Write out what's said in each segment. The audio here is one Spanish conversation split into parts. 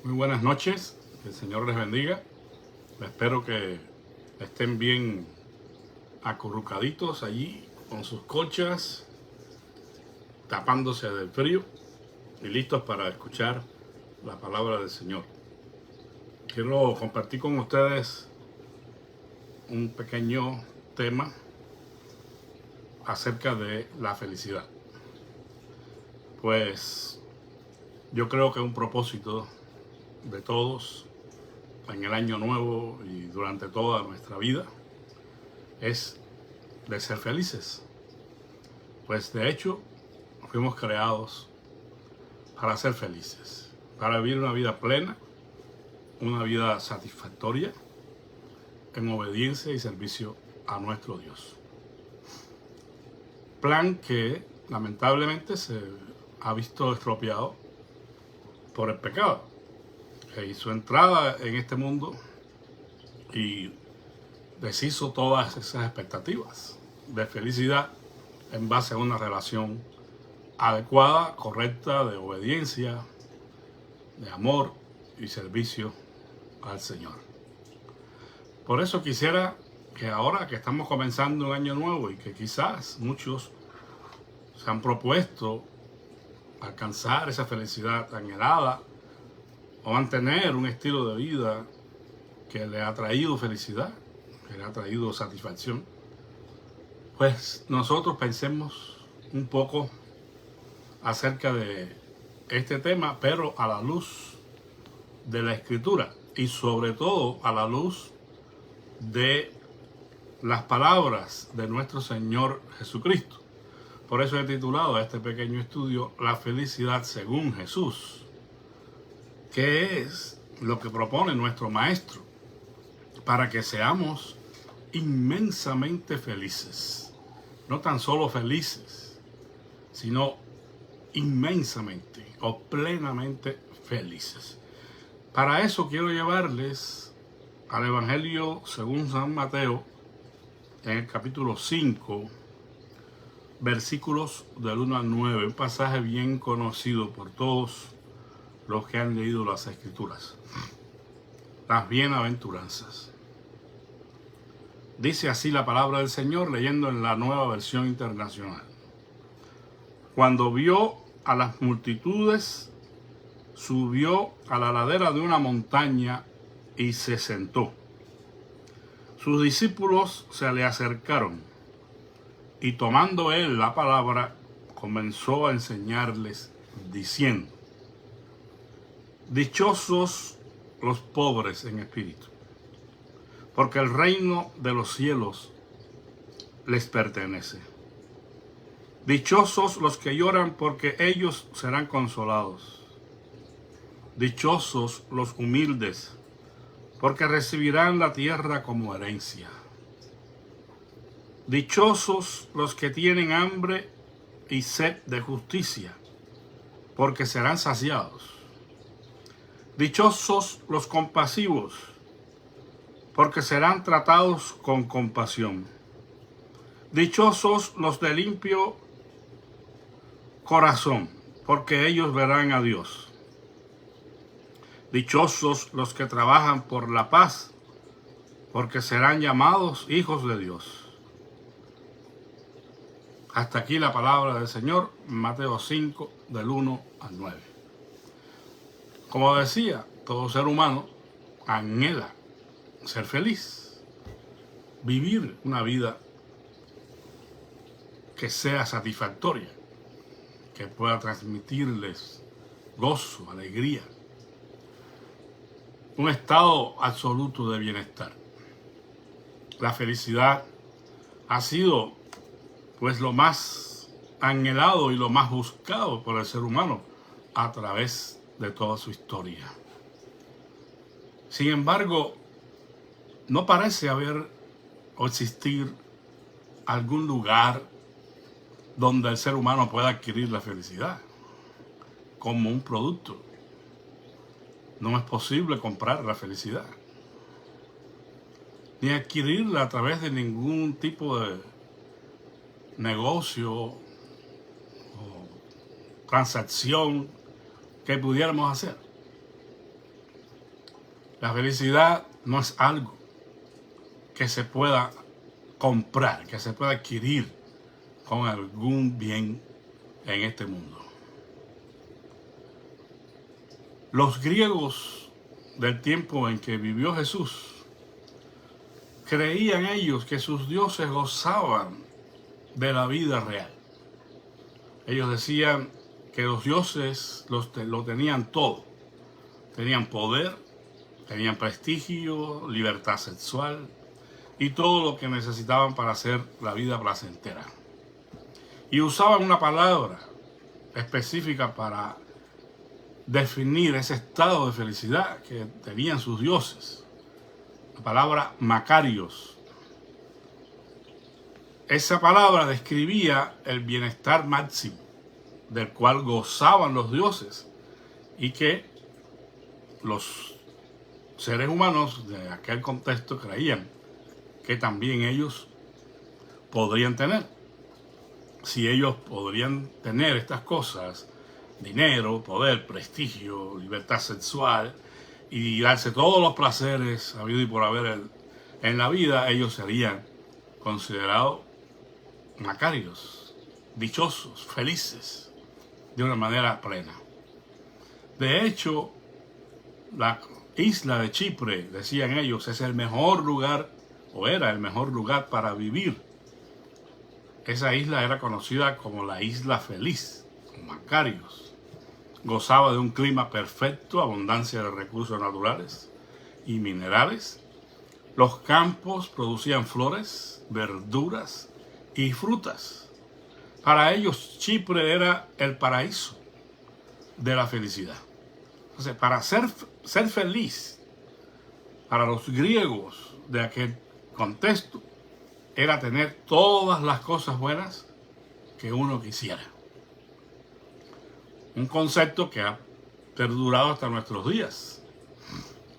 Muy buenas noches, que el Señor les bendiga. Espero que estén bien acurrucaditos allí con sus colchas, tapándose del frío y listos para escuchar la palabra del Señor. Quiero compartir con ustedes un pequeño tema acerca de la felicidad. Pues yo creo que un propósito de todos en el año nuevo y durante toda nuestra vida es de ser felices. Pues de hecho fuimos creados para ser felices, para vivir una vida plena, una vida satisfactoria en obediencia y servicio a nuestro Dios. Plan que lamentablemente se ha visto estropeado por el pecado, que hizo entrada en este mundo y deshizo todas esas expectativas de felicidad en base a una relación adecuada, correcta, de obediencia, de amor y servicio al Señor. Por eso quisiera que ahora que estamos comenzando un año nuevo y que quizás muchos se han propuesto alcanzar esa felicidad anhelada o mantener un estilo de vida que le ha traído felicidad, que le ha traído satisfacción, pues nosotros pensemos un poco acerca de este tema, pero a la luz de la Escritura y sobre todo a la luz de las palabras de nuestro Señor Jesucristo. Por eso he titulado a este pequeño estudio La felicidad según Jesús, que es lo que propone nuestro Maestro para que seamos inmensamente felices. No tan solo felices, sino inmensamente o plenamente felices. Para eso quiero llevarles al Evangelio según San Mateo, en el capítulo 5, versículos del 1 al 9, un pasaje bien conocido por todos los que han leído las Escrituras. Las bienaventuranzas. Dice así la palabra del Señor, leyendo en la Nueva Versión Internacional. Cuando vio a las multitudes, subió a la ladera de una montaña y se sentó. Sus discípulos se le acercaron y tomando él la palabra, comenzó a enseñarles diciendo: Dichosos los pobres en espíritu, porque el reino de los cielos les pertenece. Dichosos los que lloran, porque ellos serán consolados. Dichosos los humildes, porque recibirán la tierra como herencia. Dichosos los que tienen hambre y sed de justicia, porque serán saciados. Dichosos los compasivos, porque serán tratados con compasión. Dichosos los de limpio corazón, porque ellos verán a Dios. Dichosos los que trabajan por la paz, porque serán llamados hijos de Dios. Hasta aquí la palabra del Señor, Mateo 5, del 1 al 9. Como decía, todo ser humano anhela ser feliz, vivir una vida que sea satisfactoria, que pueda transmitirles gozo, alegría, un estado absoluto de bienestar. La felicidad ha sido pues lo más anhelado y lo más buscado por el ser humano a través de toda su historia. Sin embargo, no parece haber o existir algún lugar donde el ser humano pueda adquirir la felicidad como un producto. No es posible comprar la felicidad, ni adquirirla a través de ningún tipo de negocio o transacción que pudiéramos hacer. La felicidad no es algo que se pueda comprar, que se pueda adquirir con algún bien en este mundo. Los griegos del tiempo en que vivió Jesús creían ellos que sus dioses gozaban de la vida real. Ellos decían que los dioses lo tenían todo. Tenían poder, tenían prestigio, libertad sexual y todo lo que necesitaban para hacer la vida placentera. Y usaban una palabra específica para definir ese estado de felicidad que tenían sus dioses. La palabra Makarios. Esa palabra describía el bienestar máximo del cual gozaban los dioses y que los seres humanos de aquel contexto creían que también ellos podrían tener. Si ellos podrían tener estas cosas, dinero, poder, prestigio, libertad sexual y darse todos los placeres habido y por haber en la vida, ellos serían considerados macarios, dichosos, felices, de una manera plena. De hecho, la isla de Chipre, decían ellos, es el mejor lugar, o era el mejor lugar para vivir. Esa isla era conocida como la Isla Feliz, Macarios. Gozaba de un clima perfecto, abundancia de recursos naturales y minerales. Los campos producían flores, verduras y frutas. Para ellos Chipre era el paraíso de la felicidad. Entonces, para ser feliz, para los griegos de aquel contexto, era tener todas las cosas buenas que uno quisiera. Un concepto que ha perdurado hasta nuestros días.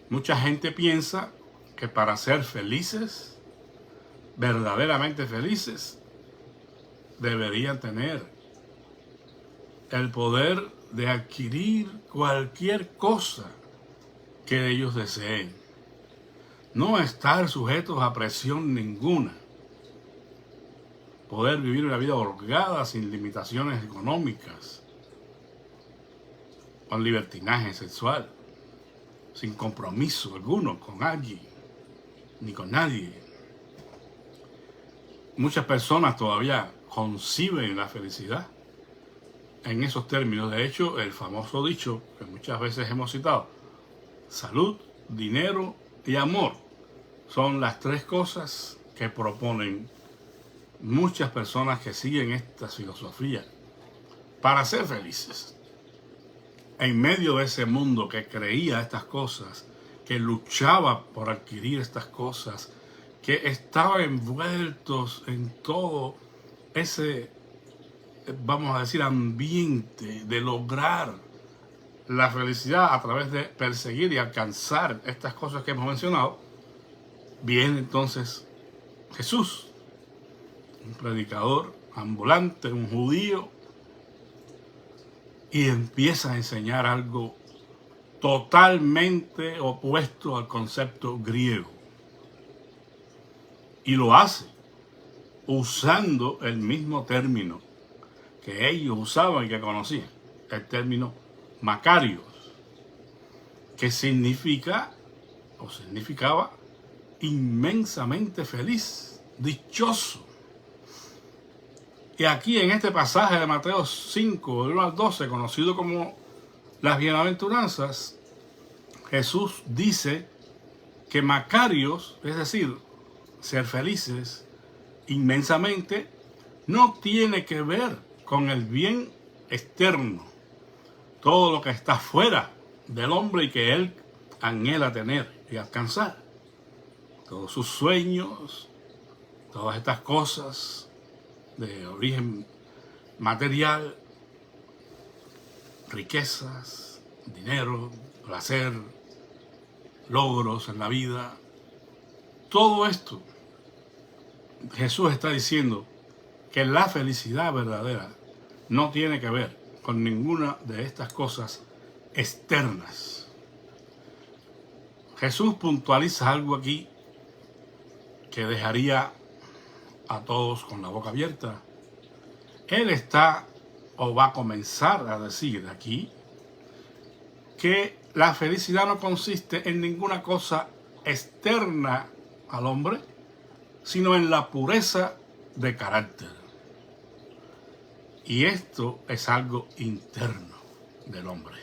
Mucha gente piensa que para ser felices, verdaderamente felices, deberían tener el poder de adquirir cualquier cosa que ellos deseen. No estar sujetos a presión ninguna. Poder vivir una vida holgada sin limitaciones económicas, con libertinaje sexual, sin compromiso alguno con alguien, ni con nadie. Muchas personas todavía conciben la felicidad en esos términos. De hecho, el famoso dicho que muchas veces hemos citado, salud, dinero y amor, son las tres cosas que proponen muchas personas que siguen esta filosofía para ser felices. En medio de ese mundo que creía estas cosas, que luchaba por adquirir estas cosas, que estaban envueltos en todo ese, vamos a decir, ambiente de lograr la felicidad a través de perseguir y alcanzar estas cosas que hemos mencionado, viene entonces Jesús, un predicador ambulante, un judío, y empieza a enseñar algo totalmente opuesto al concepto griego. Y lo hace usando el mismo término que ellos usaban y que conocían, el término Makarios, que significa o significaba inmensamente feliz, dichoso. Y aquí en este pasaje de Mateo 5, del 1 al 12, conocido como las bienaventuranzas, Jesús dice que Makarios, es decir, ser felices inmensamente, no tiene que ver con el bien externo, todo lo que está fuera del hombre y que él anhela tener y alcanzar. Todos sus sueños, todas estas cosas de origen material, riquezas, dinero, placer, logros en la vida, todo esto, Jesús está diciendo que la felicidad verdadera no tiene que ver con ninguna de estas cosas externas. Jesús puntualiza algo aquí que dejaría a todos con la boca abierta. Él está o va a comenzar a decir aquí que la felicidad no consiste en ninguna cosa externa al hombre, sino en la pureza de carácter. Y esto es algo interno del hombre.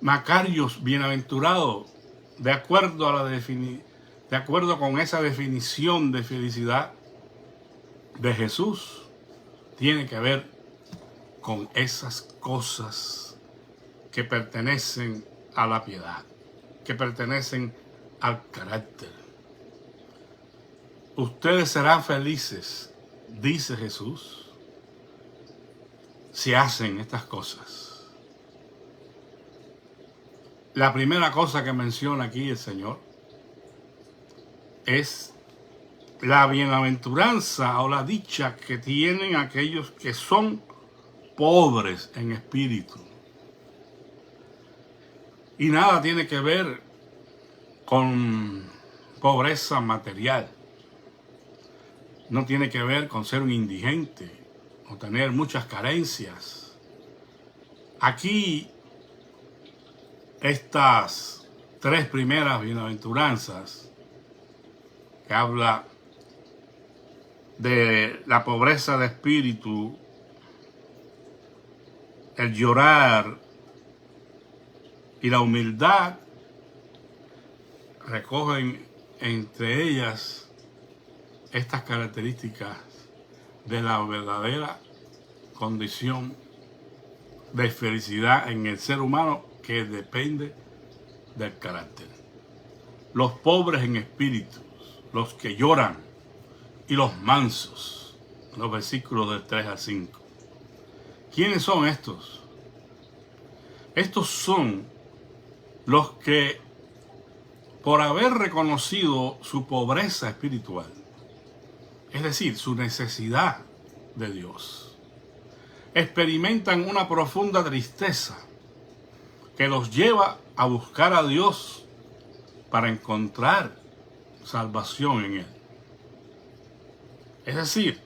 Macarios, bienaventurado, de acuerdo con esa definición de felicidad de Jesús, tiene que ver con esas cosas que pertenecen a la piedad, que pertenecen al carácter. Ustedes serán felices, dice Jesús, si hacen estas cosas. La primera cosa que menciona aquí el Señor es la bienaventuranza o la dicha que tienen aquellos que son pobres en espíritu. Y nada tiene que ver con pobreza material. No tiene que ver con ser un indigente o tener muchas carencias. Aquí, estas tres primeras bienaventuranzas que habla de la pobreza de espíritu, el llorar y la humildad, recogen entre ellas estas características de la verdadera condición de felicidad en el ser humano que depende del carácter. Los pobres en espíritu, los que lloran y los mansos, los versículos del 3 al 5. ¿Quiénes son estos? Estos son los que, por haber reconocido su pobreza espiritual, es decir, su necesidad de Dios, experimentan una profunda tristeza que los lleva a buscar a Dios para encontrar salvación en Él. Es decir,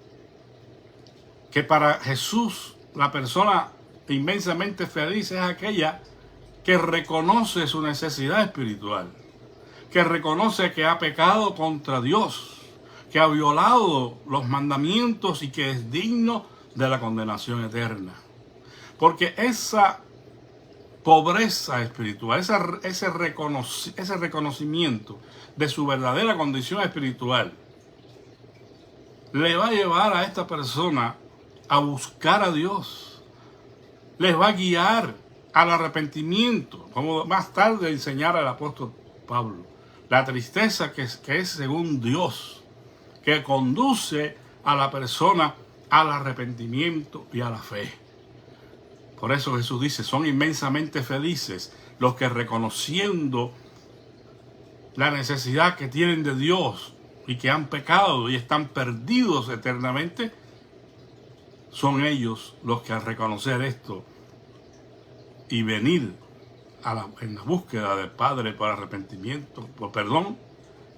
que para Jesús la persona inmensamente feliz es aquella que reconoce su necesidad espiritual, que reconoce que ha pecado contra Dios, que ha violado los mandamientos y que es digno de la condenación eterna. Porque esa pobreza espiritual, ese reconocimiento de su verdadera condición espiritual, le va a llevar a esta persona a buscar a Dios. Les va a guiar al arrepentimiento, como más tarde enseñara el apóstol Pablo. La tristeza que es según Dios, que conduce a la persona al arrepentimiento y a la fe. Por eso Jesús dice, son inmensamente felices los que, reconociendo la necesidad que tienen de Dios y que han pecado y están perdidos eternamente, son ellos los que, al reconocer esto y venir en la búsqueda del Padre por arrepentimiento, por perdón,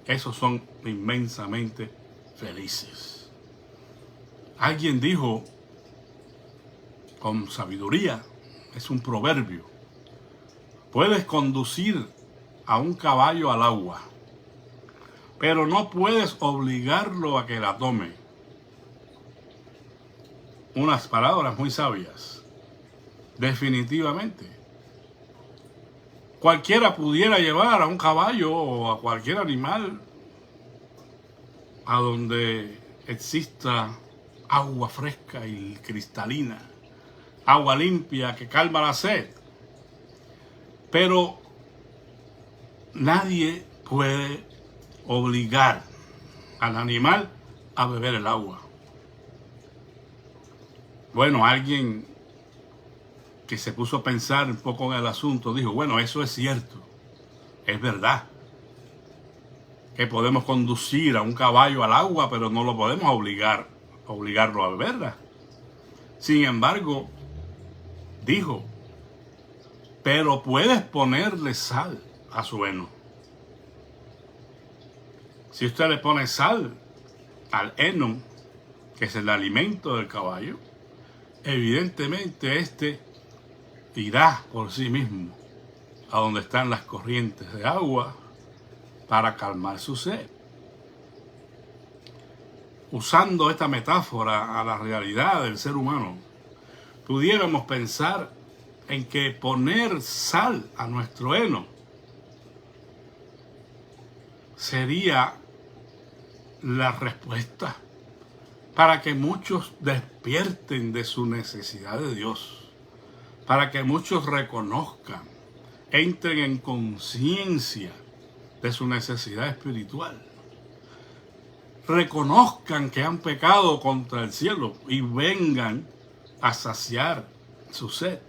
esos son inmensamente felices. Alguien dijo con sabiduría, es un proverbio: puedes conducir a un caballo al agua, pero no puedes obligarlo a que la tome. Unas palabras muy sabias. Definitivamente. Cualquiera pudiera llevar a un caballo o a cualquier animal a donde exista agua fresca y cristalina, agua limpia que calma la sed. Pero nadie puede obligar al animal a beber el agua. Bueno, alguien que se puso a pensar un poco en el asunto dijo, bueno, eso es cierto, es verdad, que podemos conducir a un caballo al agua, pero no lo podemos obligarlo a beberla. Sin embargo, dijo, pero puedes ponerle sal a su heno. Si usted le pone sal al heno, que es el alimento del caballo, evidentemente este irá por sí mismo a donde están las corrientes de agua para calmar su sed. Usando esta metáfora a la realidad del ser humano, pudiéramos pensar en que poner sal a nuestro heno sería la respuesta para que muchos despierten de su necesidad de Dios, para que muchos reconozcan, entren en conciencia de su necesidad espiritual, reconozcan que han pecado contra el cielo y vengan a saciar su sed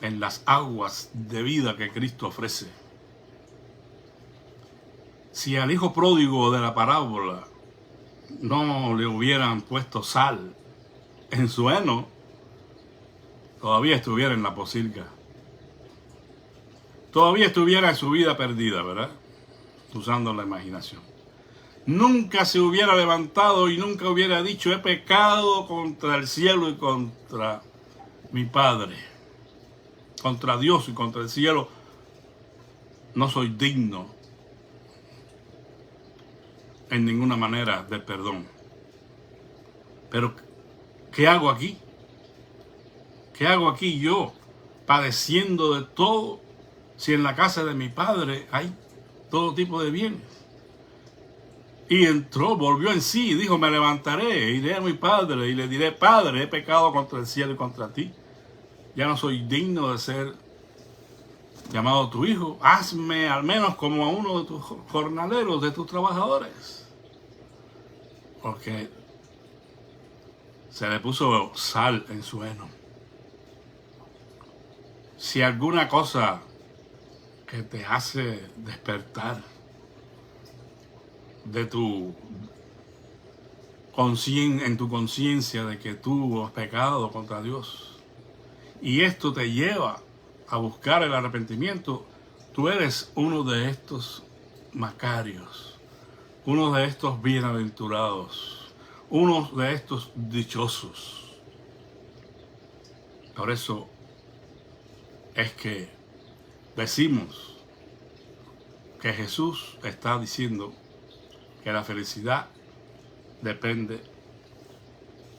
en las aguas de vida que Cristo ofrece. Si al hijo pródigo de la parábola no le hubieran puesto sal en su heno, todavía estuviera en la pocilga. Todavía estuviera en su vida perdida, ¿verdad? Usando la imaginación. Nunca se hubiera levantado y nunca hubiera dicho: he pecado contra el cielo y contra mi Padre. Contra Dios y contra el cielo. No soy digno en ninguna manera de perdón. Pero, ¿qué hago aquí? ¿Qué hago aquí yo, padeciendo de todo, si en la casa de mi Padre hay todo tipo de bienes? Y entró, volvió en sí y dijo: me levantaré, iré a mi Padre y le diré: Padre, he pecado contra el cielo y contra ti. Ya no soy digno de ser llamado tu hijo. Hazme al menos como a uno de tus jornaleros, de tus trabajadores. Porque se le puso sal en su heno. Si alguna cosa que te hace despertar de en tu conciencia de que tú has pecado contra Dios, y esto te lleva a buscar el arrepentimiento, tú eres uno de estos macarios, uno de estos bienaventurados, uno de estos dichosos. Por eso es que decimos que Jesús está diciendo que la felicidad depende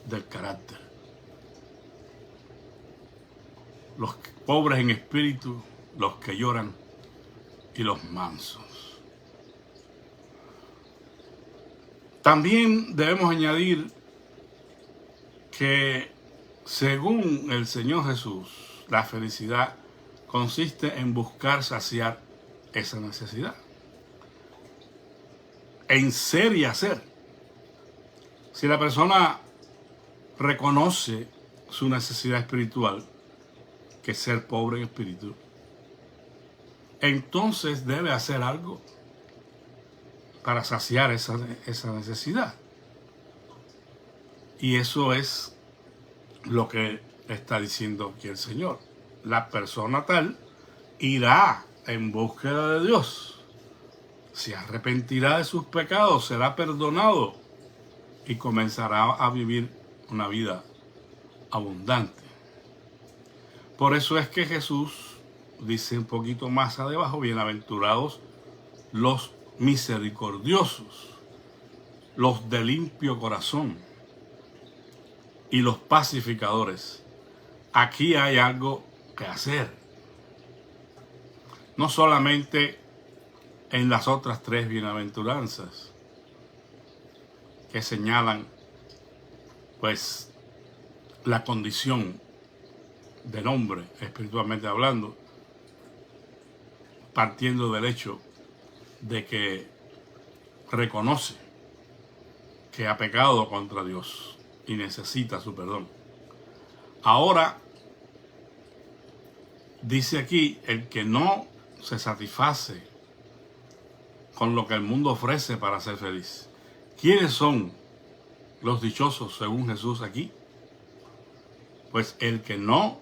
del carácter. Los pobres en espíritu, los que lloran y los mansos. También debemos añadir que, según el Señor Jesús, la felicidad consiste en buscar saciar esa necesidad, en ser y hacer. Si la persona reconoce su necesidad espiritual, que es ser pobre en espíritu, entonces debe hacer algo para saciar esa necesidad. Y eso es lo que está diciendo aquí el Señor. La persona tal irá en búsqueda de Dios, se arrepentirá de sus pecados, será perdonado y comenzará a vivir una vida abundante. Por eso es que Jesús dice un poquito más abajo: bienaventurados los misericordiosos, los de limpio corazón y los pacificadores. Aquí hay algo que hacer. No solamente en las otras tres bienaventuranzas que señalan pues la condición del hombre espiritualmente hablando, partiendo del hecho de que reconoce que ha pecado contra Dios y necesita su perdón. Ahora dice aquí: el que no se satisface con lo que el mundo ofrece para ser feliz. ¿Quiénes son los dichosos según Jesús aquí? Pues el que no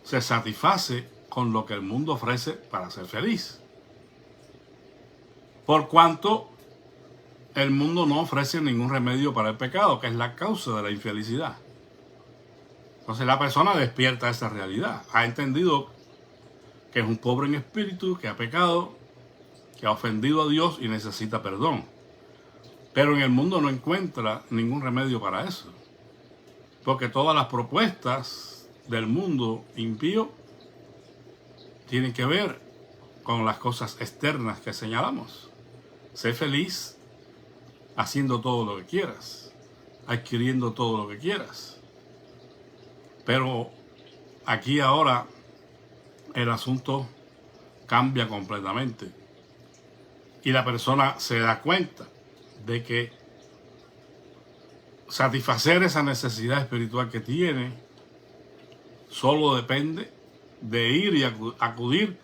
se satisface con lo que el mundo ofrece para ser feliz. Por cuanto el mundo no ofrece ningún remedio para el pecado, que es la causa de la infelicidad. Entonces la persona despierta esa realidad. Ha entendido que es un pobre en espíritu, que ha pecado, que ha ofendido a Dios y necesita perdón. Pero en el mundo no encuentra ningún remedio para eso. Porque todas las propuestas del mundo impío tienen que ver con las cosas externas que señalamos. Sé feliz haciendo todo lo que quieras, adquiriendo todo lo que quieras. Pero aquí ahora el asunto cambia completamente. Y la persona se da cuenta de que satisfacer esa necesidad espiritual que tiene solo depende de ir y acudir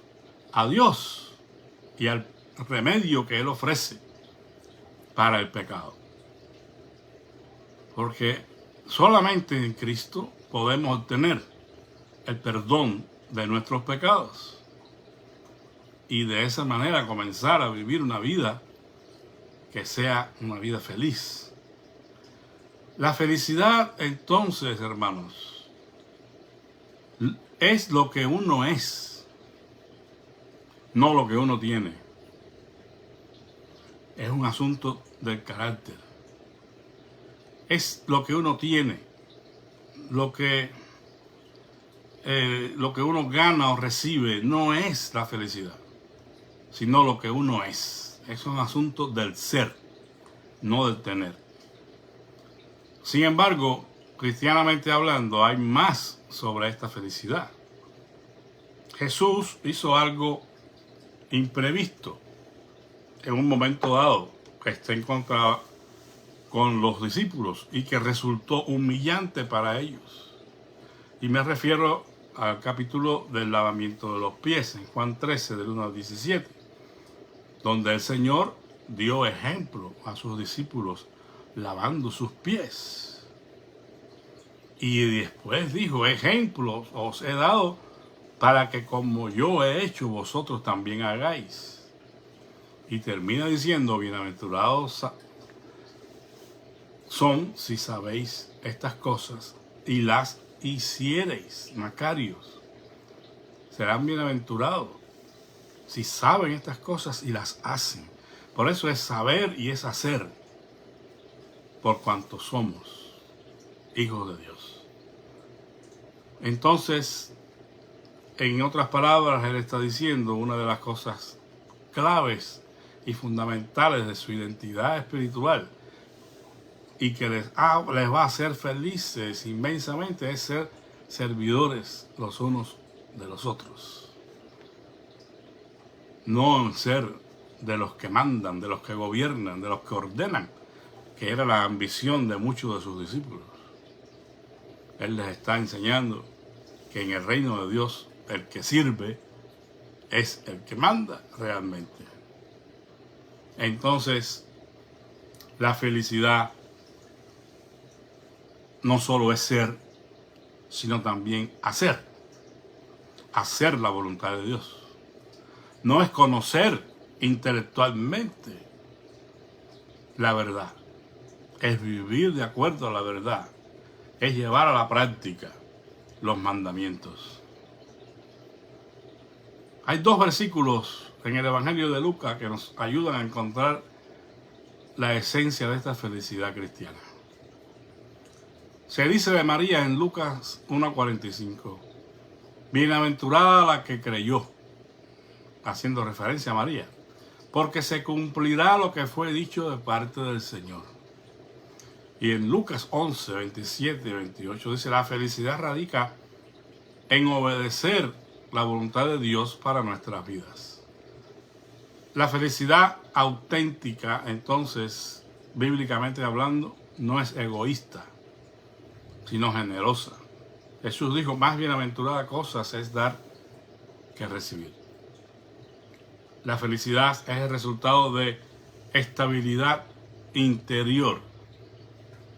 a Dios y al remedio que Él ofrece para el pecado. Porque solamente en Cristo podemos obtener el perdón de nuestros pecados y de esa manera comenzar a vivir una vida que sea una vida feliz. La felicidad, entonces, hermanos, es lo que uno es, no lo que uno tiene. Es un asunto del carácter. Es lo que uno tiene, lo que uno gana o recibe, no es la felicidad, sino lo que uno es. Es un asunto del ser, no del tener. Sin embargo, cristianamente hablando, hay más sobre esta felicidad. Jesús hizo algo imprevisto en un momento dado que se encontraba con los discípulos y que resultó humillante para ellos. Y me refiero al capítulo del lavamiento de los pies, en Juan 13, del 1 al 17, donde el Señor dio ejemplo a sus discípulos lavando sus pies. Y después dijo, ejemplos os he dado para que como yo he hecho, vosotros también hagáis. Y termina diciendo, bienaventurados son si sabéis estas cosas y las hiciereis. Macarios, serán bienaventurados si saben estas cosas y las hacen. Por eso es saber y es hacer, por cuanto somos hijos de Dios. Entonces, en otras palabras, Él está diciendo una de las cosas claves y fundamentales de su identidad espiritual y que les va a hacer felices inmensamente es ser servidores los unos de los otros. No ser de los que mandan, de los que gobiernan, de los que ordenan, que era la ambición de muchos de sus discípulos. Él les está enseñando que en el reino de Dios el que sirve es el que manda realmente. Entonces, la felicidad no solo es ser, sino también hacer. Hacer la voluntad de Dios. No es conocer intelectualmente la verdad. Es vivir de acuerdo a la verdad. Es llevar a la práctica los mandamientos. Hay dos versículos en el Evangelio de Lucas que nos ayudan a encontrar la esencia de esta felicidad cristiana. Se dice de María en Lucas 1:45, bienaventurada la que creyó, haciendo referencia a María, porque se cumplirá lo que fue dicho de parte del Señor. Y en Lucas 11:27 y 28 dice, la felicidad radica en obedecer la voluntad de Dios para nuestras vidas. La felicidad auténtica, entonces, bíblicamente hablando, no es egoísta, sino generosa. Jesús dijo, más bienaventurada cosas es dar que recibir. La felicidad es el resultado de estabilidad interior,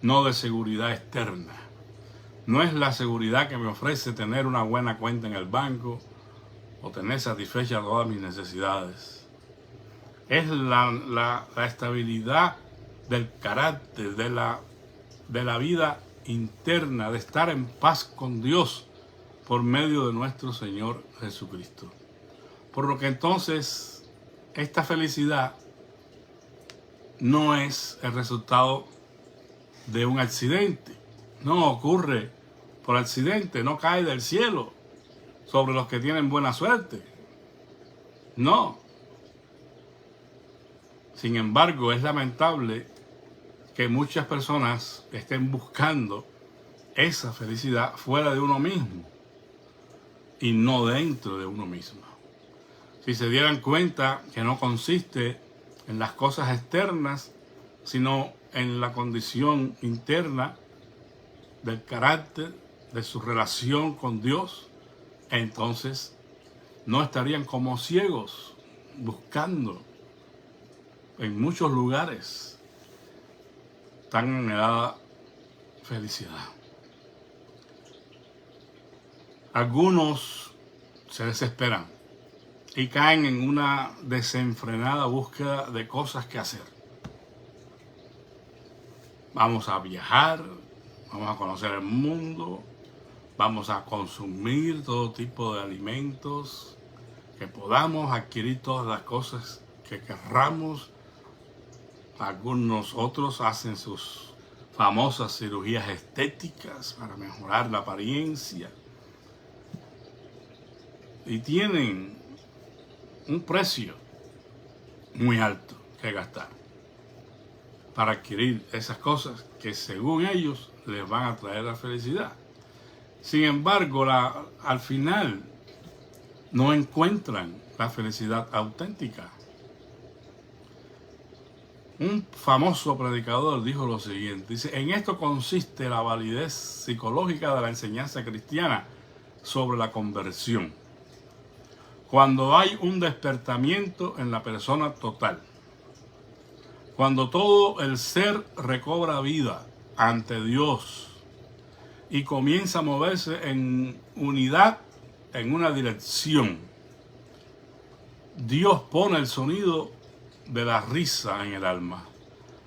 no de seguridad externa. No es la seguridad que me ofrece tener una buena cuenta en el banco o tener satisfechas todas mis necesidades. Es la estabilidad del carácter, de la vida interna, de estar en paz con Dios por medio de nuestro Señor Jesucristo. Por lo que entonces esta felicidad no es el resultado de un accidente, no ocurre por accidente, no cae del cielo sobre los que tienen buena suerte. No. Sin embargo, es lamentable que muchas personas estén buscando esa felicidad fuera de uno mismo y no dentro de uno mismo. Si se dieran cuenta que no consiste en las cosas externas, sino en la condición interna del carácter, de su relación con Dios, entonces no estarían como ciegos buscando en muchos lugares tan anhelada felicidad. Algunos se desesperan y caen en una desenfrenada búsqueda de cosas que hacer. Vamos a viajar, vamos a conocer el mundo, vamos a consumir todo tipo de alimentos, que podamos adquirir todas las cosas que querramos. Algunos otros hacen sus famosas cirugías estéticas para mejorar la apariencia y tienen un precio muy alto que gastar para adquirir esas cosas que según ellos les van a traer la felicidad. Sin embargo, al final no encuentran la felicidad auténtica. Un famoso predicador dijo lo siguiente, dice: en esto consiste la validez psicológica de la enseñanza cristiana sobre la conversión. Cuando hay un despertamiento en la persona total, cuando todo el ser recobra vida ante Dios y comienza a moverse en unidad, en una dirección, Dios pone el sonido de la risa en el alma.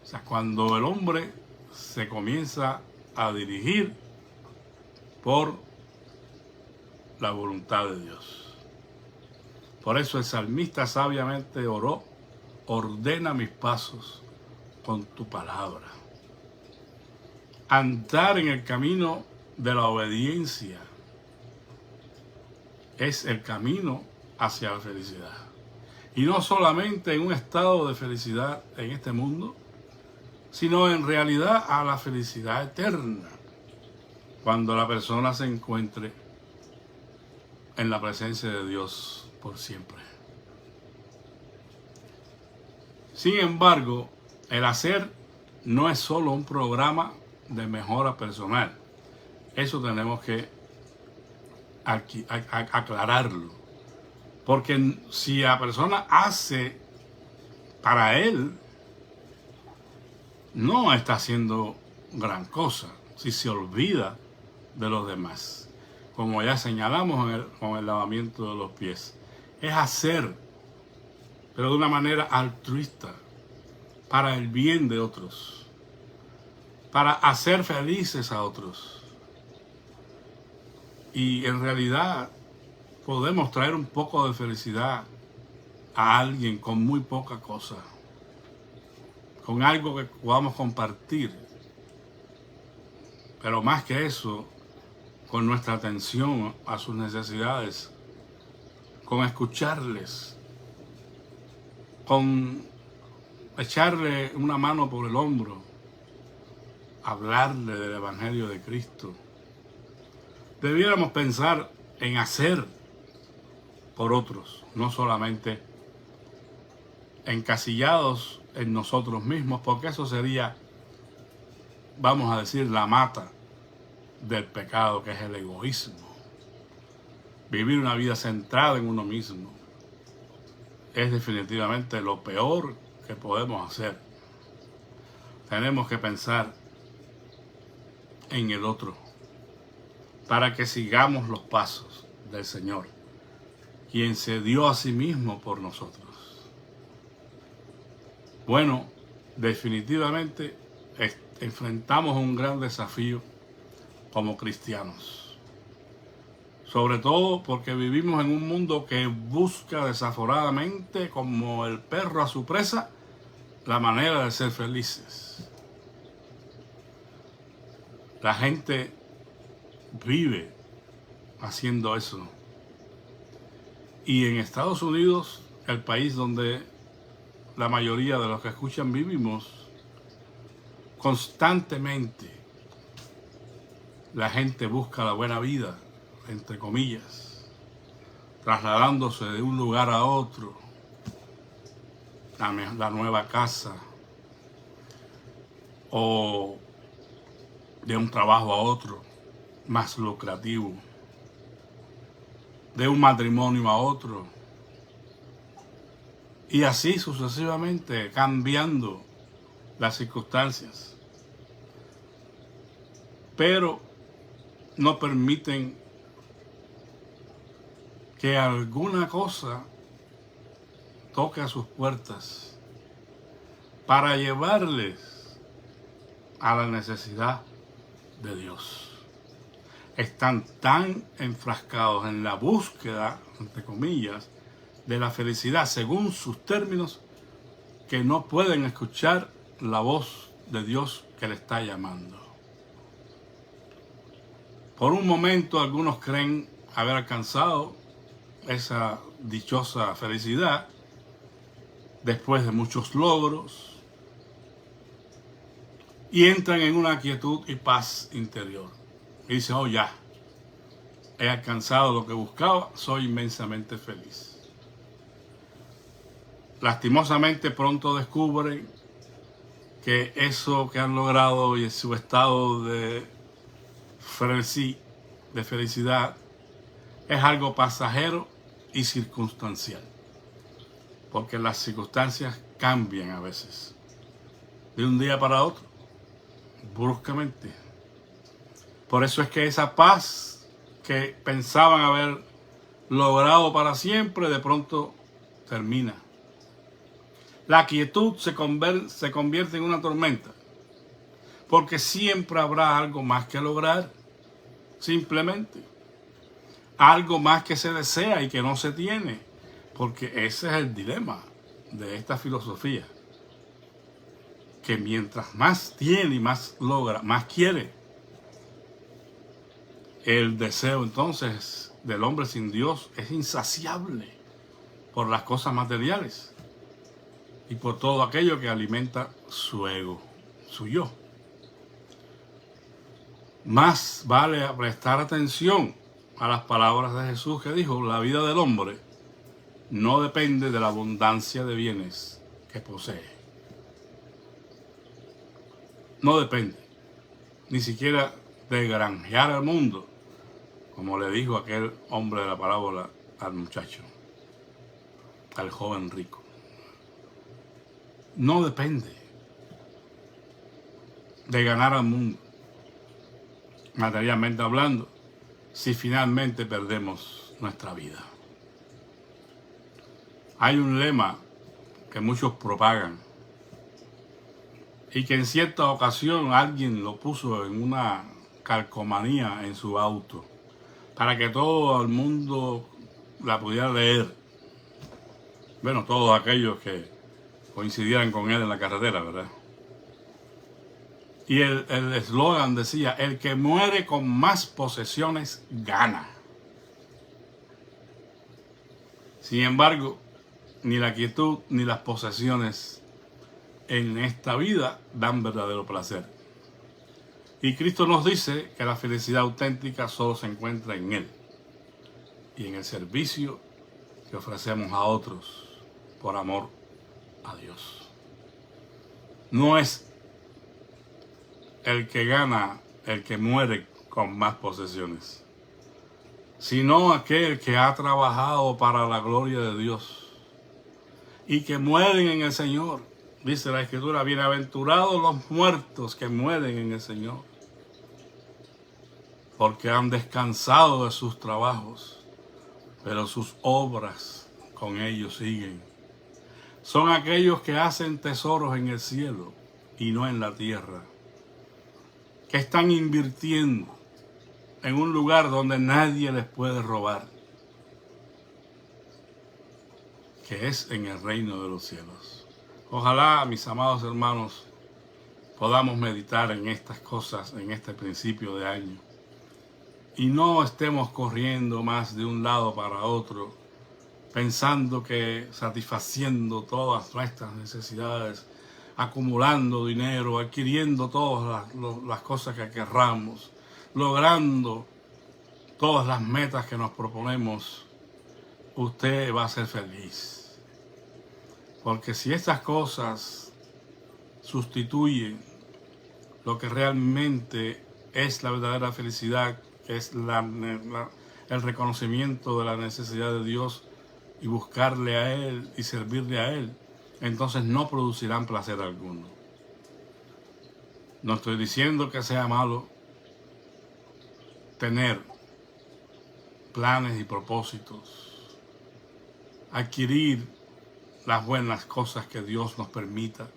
O sea, cuando el hombre se comienza a dirigir por la voluntad de Dios. Por eso el salmista sabiamente oró: ordena mis pasos con tu palabra. Andar en el camino de la obediencia es el camino hacia la felicidad. Y no solamente en un estado de felicidad en este mundo, sino en realidad a la felicidad eterna, cuando la persona se encuentre en la presencia de Dios por siempre. Sin embargo, el hacer no es solo un programa de mejora personal. Eso tenemos que aclararlo. Porque si la persona hace para él, no está haciendo gran cosa si se olvida de los demás. Como ya señalamos con el lavamiento de los pies. Es hacer, pero de una manera altruista, para el bien de otros, para hacer felices a otros. Y en realidad podemos traer un poco de felicidad a alguien con muy poca cosa, con algo que podamos compartir. Pero más que eso, con nuestra atención a sus necesidades, con escucharles, con echarle una mano por el hombro, hablarle del Evangelio de Cristo. Debiéramos pensar en hacer por otros, no solamente encasillados en nosotros mismos, porque eso sería, vamos a decir, la mata del pecado, que es el egoísmo. Vivir una vida centrada en uno mismo es definitivamente lo peor que podemos hacer. Tenemos que pensar en el otro para que sigamos los pasos del Señor quien se dio a sí mismo por nosotros. Bueno, definitivamente enfrentamos un gran desafío como cristianos. Sobre todo porque vivimos en un mundo que busca desaforadamente, como el perro a su presa, la manera de ser felices. La gente vive haciendo eso. Y en Estados Unidos, el país donde la mayoría de los que escuchan vivimos, constantemente la gente busca la buena vida, entre comillas, trasladándose de un lugar a otro, la nueva casa, o de un trabajo a otro más lucrativo, de un matrimonio a otro, y así sucesivamente, cambiando las circunstancias. Pero no permiten que alguna cosa toque a sus puertas para llevarles a la necesidad de Dios. Están tan enfrascados en la búsqueda, entre comillas, de la felicidad según sus términos, que no pueden escuchar la voz de Dios que le está llamando. Por un momento algunos creen haber alcanzado esa dichosa felicidad después de muchos logros y entran en una quietud y paz interior. Y dicen, oh ya, he alcanzado lo que buscaba, soy inmensamente feliz. Lastimosamente pronto descubren que eso que han logrado y su estado de felicidad es algo pasajero y circunstancial, porque las circunstancias cambian a veces de un día para otro, bruscamente. Por eso es que esa paz que pensaban haber logrado para siempre, de pronto termina. La quietud se convierte en una tormenta, porque siempre habrá algo más que lograr, simplemente. Algo más que se desea y que no se tiene, porque ese es el dilema de esta filosofía, que mientras más tiene y más logra, más quiere. El deseo entonces del hombre sin Dios es insaciable por las cosas materiales y por todo aquello que alimenta su ego, su yo. Más vale prestar atención a las palabras de Jesús, que dijo: la vida del hombre no depende de la abundancia de bienes que posee. No depende, ni siquiera de granjear al mundo, como le dijo aquel hombre de la parábola al muchacho, al joven rico. No depende de ganar al mundo, materialmente hablando, si finalmente perdemos nuestra vida. Hay un lema que muchos propagan y que en cierta ocasión alguien lo puso en una calcomanía en su auto para que todo el mundo la pudiera leer. Bueno, todos aquellos que coincidieran con él en la carretera, ¿verdad? Y el eslogan decía: el que muere con más posesiones gana. Sin embargo, ni la quietud ni las posesiones en esta vida dan verdadero placer. Y Cristo nos dice que la felicidad auténtica solo se encuentra en Él y en el servicio que ofrecemos a otros por amor a Dios. No es el que gana, el que muere con más posesiones, sino aquel que ha trabajado para la gloria de Dios y que mueren en el Señor. Dice la Escritura: bienaventurados los muertos que mueren en el Señor, porque han descansado de sus trabajos pero sus obras con ellos siguen. Son aquellos que hacen tesoros en el cielo y no en la tierra, que están invirtiendo en un lugar donde nadie les puede robar, que es en el reino de los cielos. Ojalá, mis amados hermanos, podamos meditar en estas cosas en este principio de año y no estemos corriendo más de un lado para otro, pensando que satisfaciendo todas nuestras necesidades, acumulando dinero, adquiriendo todas las cosas que querramos, logrando todas las metas que nos proponemos, usted va a ser feliz. Porque si estas cosas sustituyen lo que realmente es la verdadera felicidad, que es el reconocimiento de la necesidad de Dios y buscarle a Él y servirle a Él, entonces no producirán placer alguno. No estoy diciendo que sea malo tener planes y propósitos, adquirir las buenas cosas que Dios nos permita.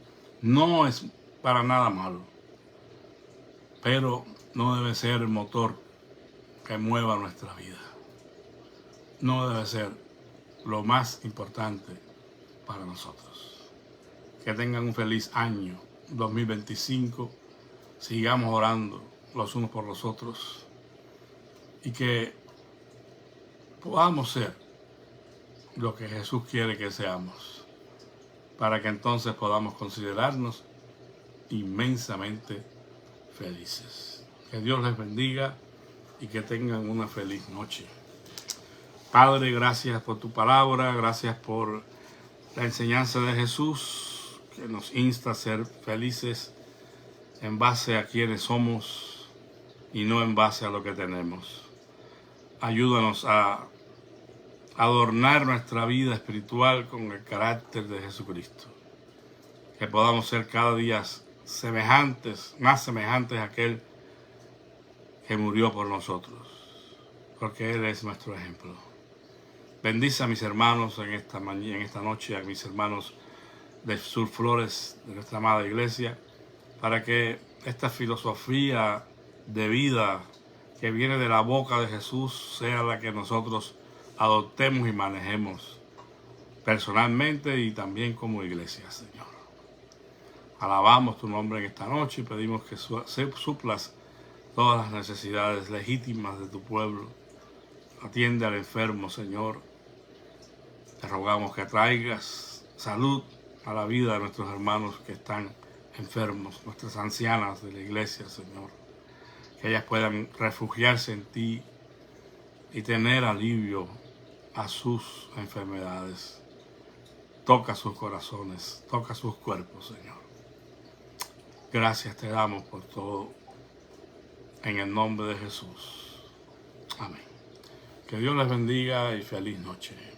No es para nada malo, pero no debe ser el motor que mueva nuestra vida. No debe ser lo más importante para nosotros. Que tengan un feliz año 2025. Sigamos orando los unos por los otros y que podamos ser lo que Jesús quiere que seamos, para que entonces podamos considerarnos inmensamente felices. Que Dios les bendiga y que tengan una feliz noche. Padre, gracias por tu palabra, gracias por la enseñanza de Jesús que nos insta a ser felices en base a quienes somos y no en base a lo que tenemos. Ayúdanos a adornar nuestra vida espiritual con el carácter de Jesucristo. Que podamos ser cada día semejantes, más semejantes a aquel que murió por nosotros, porque Él es nuestro ejemplo. Bendice a mis hermanos en esta noche, a mis hermanos de Sur Flores, de nuestra amada iglesia, para que esta filosofía de vida que viene de la boca de Jesús sea la que nosotros adoptemos y manejemos personalmente y también como iglesia, Señor. Alabamos tu nombre en esta noche y pedimos que suplas todas las necesidades legítimas de tu pueblo. Atiende al enfermo, Señor. Te rogamos que traigas salud a la vida de nuestros hermanos que están enfermos, nuestras ancianas de la iglesia, Señor. Que ellas puedan refugiarse en ti y tener alivio a sus enfermedades. Toca sus corazones, toca sus cuerpos, Señor. Gracias te damos por todo, en el nombre de Jesús. Amén. Que Dios les bendiga y feliz noche.